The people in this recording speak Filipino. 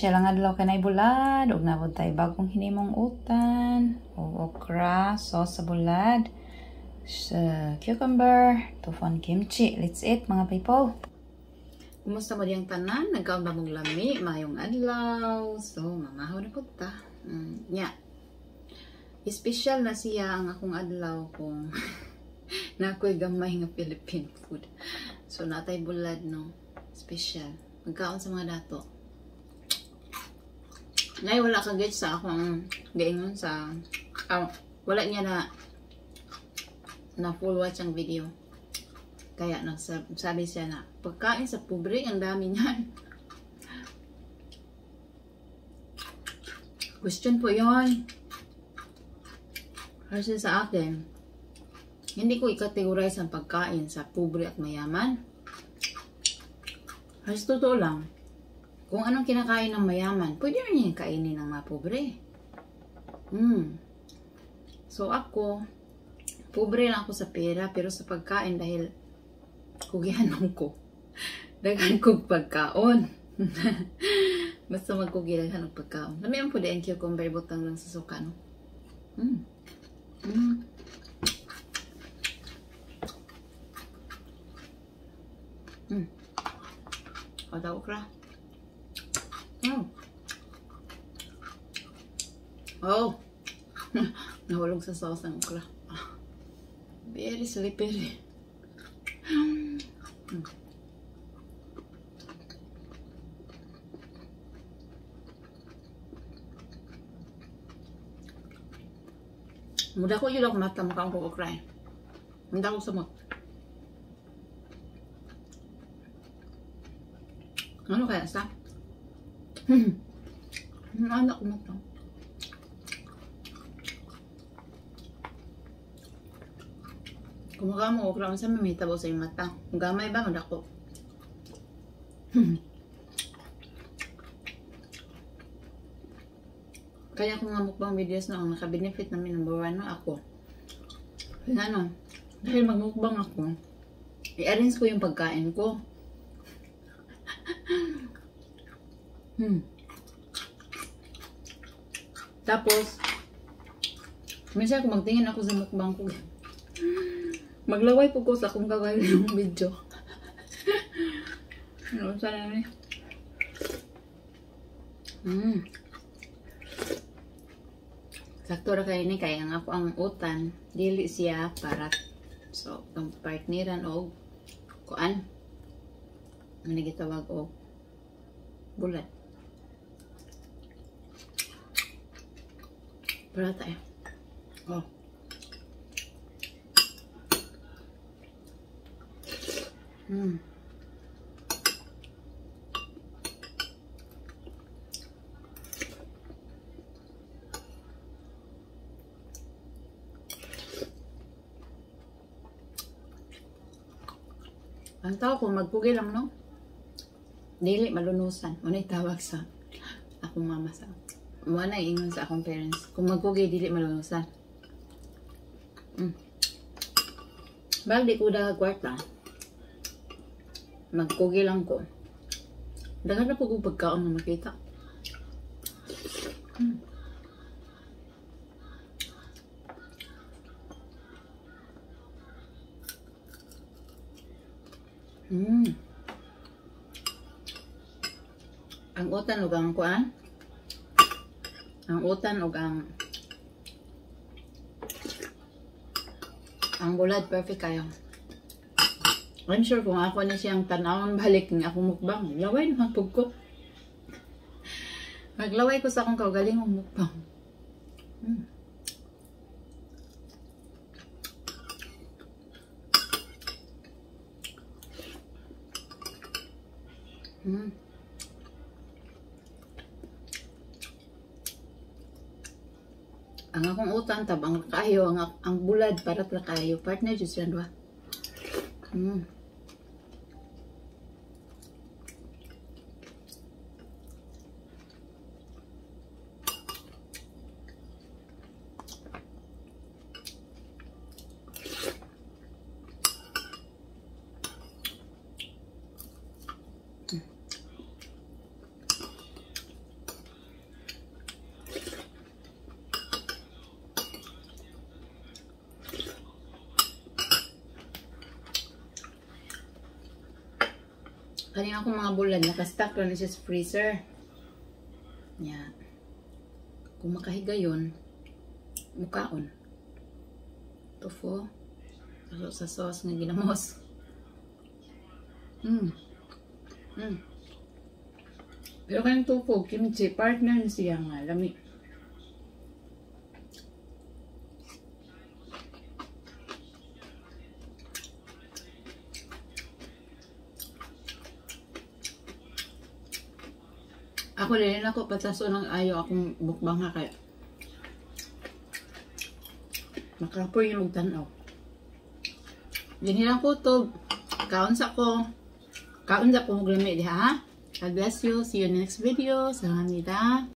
special ang adlaw kanay bulad ug nabot tay bagong hinimong utan ug okra, sauce sa bulad, cucumber, tufon kimchi. Let's eat mga people. Kumusta mo diyang tanan? Nagkaon ba mong lami? Mayong adlaw. So, mamahaw na po ta. Nya. Special na siya ang akong adlaw kung na ako'y gamay nga Philippine food. So, natay bulad, no? Special. Magkaon sa mga dato. Ngayon, wala ka get sa akong gaingon sa... wala niya na full watch ang video. Kaya sabi siya na, pagkain sa pobre, ang dami niyan. Question po yun. Kasi sa akin, hindi ko i-categorize ang pagkain sa pobre at mayaman. Kasi totoo lang, kung anong kinakain ng mayaman, pwede rin yung kainin ng mga pobre. So ako, pobre lang ako sa pera, pero sa pagkain dahil kugihanon ko. Daghan kong pagkaon. Basta magkugilaghan ng pagkaon. Namiyan po din cucumber, butang lang sa suka, no? O, daw okra. Oh. Nahulog sa sauce ng okra. Very slippery. Muda ko yun ako mata mukha akong okra eh. Muda ko samot. Ano kaya sa? Anak ko na to. Kung mukha mo okra, saan may tabo sa iyong mata? Kung gamay ba, madako. Kaya kung nga mukbang videos na ang naka-benefit namin number 1 na ako. Kaya ano, dahil magmukbang ako, i-arrange ko yung pagkain ko. Tapos, minsan kung magtingin ako sa mukbang ko, maglaway po ko sa akong kagawin yung video. Ano, sana na sakto ra kayo ni kaya nga ako ang utan, dili siya para so, ang partneran o kuan manigitawag o bulat. Para tayo. Oh. Ang tao kung magpugi lang, no? Dili malunusan. Unay tawag sa akong mama sa wala ingon sa akong parents. Kung magpugi, dili malunusan. Bagdi ko daw kwarta. Magpugi lang ko. Dagan na po kong pagkaon na makita. Ang utan ug ang kuan. Ang utan ug ang bulad perfect kayo. I'm sure kung ako na siyang tanawon balik ng akong mukbang, laway naman pug ko. Maglaway ko sa akong kaugalingong mukbang. Ang akong utan tabang kayo, ang bulad para kayo. Partner jud siya duha. Kanina akong mga bulan, nakastack lang siya sa freezer. Nya. Kung makahiga yun, mukaon. Tofu. Sa sauce nga ginamos. Pero kanyang tofu, kimchi, partner na siya nga, lami. Ako rin ako pataso ng ayaw akong bukbang ha kaya makapoy yung magtanaw. Yan lang ko to. Kaon sa ko maglami diha ha. God bless you. See you in the next video. Salamat.